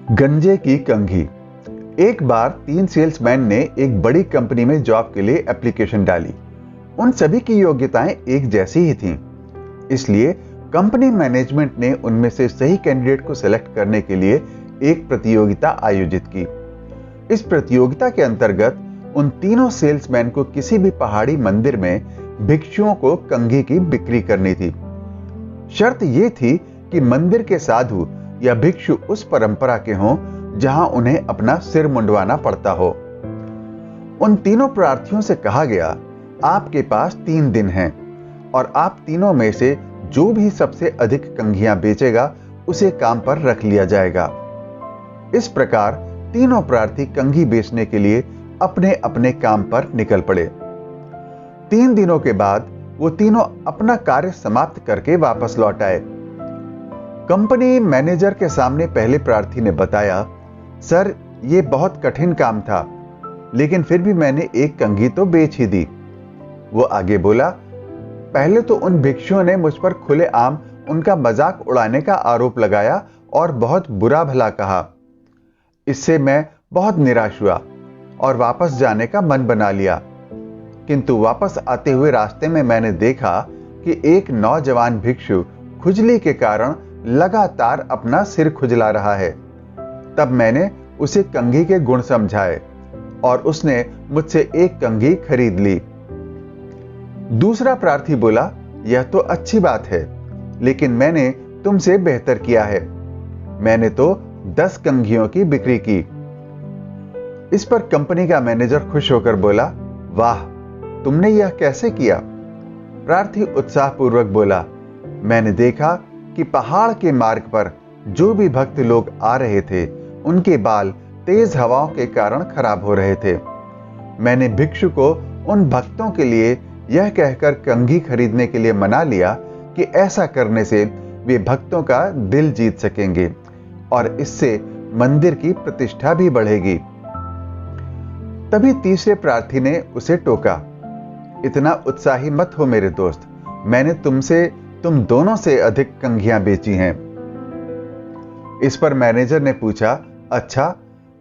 गंजे की कंघी। एक बार 3 सेल्समैन ने एक बड़ी कंपनी में जॉब के लिए एप्लीकेशन डाली। उन सभी की योग्यताएं एक जैसी ही थीं। इसलिए कंपनी मैनेजमेंट ने उनमें से सही कैंडिडेट को सिलेक्ट करने के लिए एक प्रतियोगिता आयोजित की। इस प्रतियोगिता के अंतर्गत उन तीनों सेल्समैन को किसी भी पहाड़ी मंदिर में भिक्षुओं को कंघी की बिक्री करनी थी। शर्त यह थी कि मंदिर के साधु या भिक्षु उस परंपरा के हों जहां उन्हें अपना सिर मुंडवाना पड़ता हो। उन तीनों प्रार्थियों से कहा गया, आपके पास 3 दिन हैं और आप तीनों में से जो भी सबसे अधिक कंघियां बेचेगा उसे काम पर रख लिया जाएगा। इस प्रकार तीनों प्रार्थी कंघी बेचने के लिए अपने अपने काम पर निकल पड़े। 3 दिनों के बाद वो तीनों अपना कार्य समाप्त करके वापस लौट आए। कंपनी मैनेजर के सामने पहले प्रार्थी ने बताया, सर ये बहुत कठिन काम था, लेकिन फिर भी मैंने एक कंघी तो बेच ही दी। वो आगे बोला, पहले तो उन भिक्षुओं ने मुझ पर खुलेआम उनका मजाक उड़ाने का आरोप लगाया और बहुत बुरा भला कहा। इससे मैं बहुत निराश हुआ और वापस जाने का मन बना लिया। किंतु वापस आते हुए रास्ते में मैंने देखा कि एक नौजवान भिक्षु खुजली के कारण लगातार अपना सिर खुजला रहा है। तब मैंने उसे कंघी के गुण समझाए और उसने मुझसे एक कंघी खरीद ली। दूसरा प्रार्थी बोला, यह तो अच्छी बात है, लेकिन मैंने तुमसे बेहतर किया है। मैंने तो 10 कंघियों की बिक्री की। इस पर कंपनी का मैनेजर खुश होकर बोला, वाह, तुमने यह कैसे किया? प्रार्थी उत्साहपूर्वक बोला, मैंने देखा कि पहाड़ के मार्ग पर जो भी भक्त लोग आ रहे थे उनके बाल तेज हवाओं के कारण खराब हो रहे थे। मैंने भिक्षु को उन भक्तों के लिए यह कहकर कंघी खरीदने के लिए मना लिया कि ऐसा करने से वे भक्तों का दिल जीत सकेंगे और इससे मंदिर की प्रतिष्ठा भी बढ़ेगी। तभी तीसरे प्रार्थी ने उसे टोका, इतना उत्साही मत हो मेरे दोस्त, मैंने तुम दोनों से अधिक कंघियां बेची हैं। इस पर मैनेजर ने पूछा, अच्छा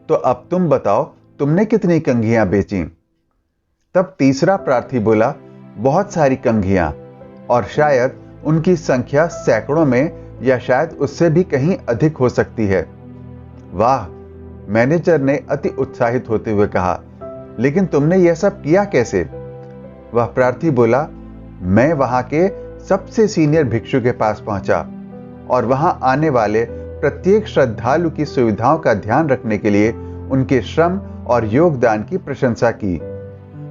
तो अब तुम बताओ तुमने कितनी कंघियां बेची? तब तीसरा प्रार्थी बोला, बहुत सारी कंघियां, और शायद उनकी संख्या सैकड़ों में या शायद उससे भी कहीं अधिक हो सकती है। वाह, मैनेजर ने अति उत्साहित होते हुए कहा, लेकिन तुमने यह सब किया कैसे? वह प्रार्थी बोला, मैं वहां के सबसे सीनियर भिक्षु के पास पहुंचा और वहां आने वाले प्रत्येक श्रद्धालु की सुविधाओं का ध्यान रखने के लिए उनके श्रम और योगदान की प्रशंसा की।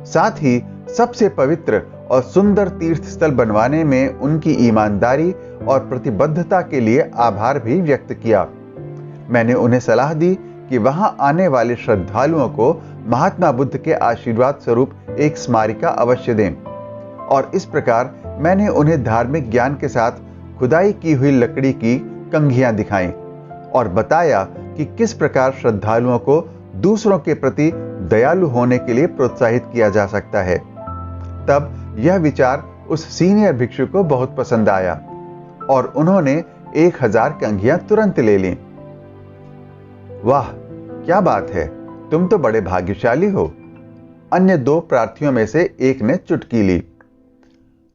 साथ ही सबसे पवित्र और सुंदर तीर्थ स्थल बनवाने में उनकी ईमानदारी और प्रतिबद्धता के लिए आभार भी व्यक्त किया। मैंने उन्हें सलाह दी कि वहां आने वाले श्रद्धालुओं को महात्मा बुद्ध के आशीर्वाद स्वरूप एक स्मारिका अवश्य दें, और इस प्रकार मैंने उन्हें धार्मिक ज्ञान के साथ खुदाई की हुई लकड़ी की कंघियां दिखाईं और बताया कि किस प्रकार श्रद्धालुओं को दूसरों के प्रति दयालु होने के लिए प्रोत्साहित किया जा सकता है। तब यह विचार उस सीनियर भिक्षु को बहुत पसंद आया और उन्होंने 1000 कंघियां तुरंत ले लीं। वाह, क्या बात है, तुम तो बड़े भाग्यशाली हो, अन्य 2 प्रार्थियों में से एक ने चुटकी ली।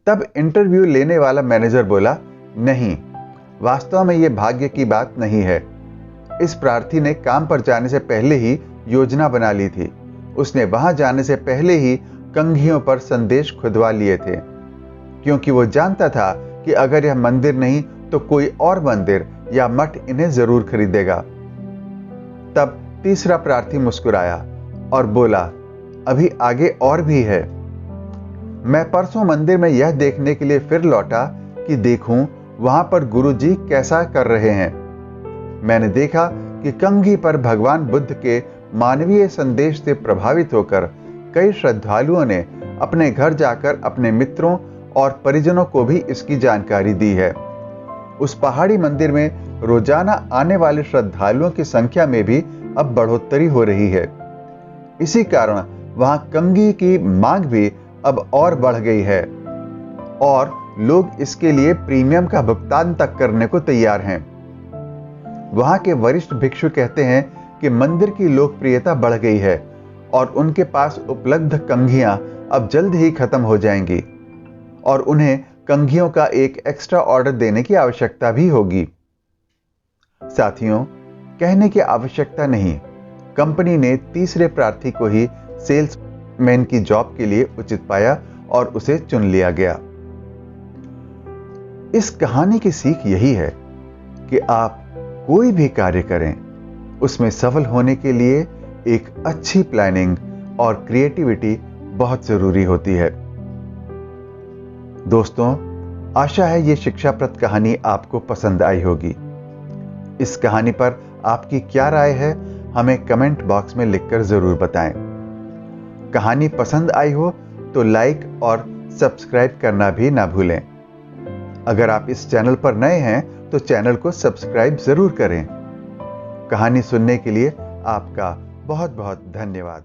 तब इंटरव्यू लेने वाला मैनेजर बोला, नहीं, वास्तव में यह भाग्य की बात नहीं है। इस प्रार्थी ने काम पर जाने से पहले ही योजना बना ली थी। उसने वहां जाने से पहले ही कंघियों पर संदेश खुदवा लिए थे, क्योंकि वो जानता था कि अगर यह मंदिर नहीं तो कोई और मंदिर या मठ इन्हें जरूर खरीदेगा। तब तीसरा प्रार्थी मुस्कुराया और बोला, अभी आगे और भी है। मैं परसों मंदिर में यह देखने के लिए फिर लौटा कि देखूं वहां पर गुरुजी कैसा कर रहे हैं। मैंने देखा कि कंघी पर भगवान बुद्ध के मानवीय संदेश से प्रभावित होकर कई श्रद्धालुओं ने अपने घर जाकर अपने मित्रों और परिजनों को भी इसकी जानकारी दी है। उस पहाड़ी मंदिर में रोजाना आने वाले श्रद्धालुओं की संख्या में भी अब बढ़ोतरी हो रही है। इसी कारण वहां कंघी की मांग भी अब और बढ़ गई है और लोग इसके लिए प्रीमियम का भुगतान तक करने को तैयार हैं। वहां के वरिष्ठ भिक्षु कहते हैं कि मंदिर की लोकप्रियता बढ़ गई है और उनके पास उपलब्ध कंघियां अब जल्द ही खत्म हो जाएंगी और उन्हें कंघियों का एक एक्स्ट्रा ऑर्डर देने की आवश्यकता भी होगी। साथियों, कहने की आवश्यकता नहीं, कंपनी ने तीसरे प्रार्थी को ही सेल्समैन की जॉब के लिए उचित पाया और उसे चुन लिया गया। इस कहानी की सीख यही है कि आप कोई भी कार्य करें, उसमें सफल होने के लिए एक अच्छी प्लानिंग और क्रिएटिविटी बहुत जरूरी होती है। दोस्तों, आशा है ये शिक्षाप्रद कहानी आपको पसंद आई होगी। इस कहानी पर आपकी क्या राय है, हमें कमेंट बॉक्स में लिखकर जरूर बताएं। कहानी पसंद आई हो तो लाइक और सब्सक्राइब करना भी ना भूलें। अगर आप इस चैनल पर नए हैं तो चैनल को सब्सक्राइब जरूर करें। कहानी सुनने के लिए आपका बहुत बहुत धन्यवाद।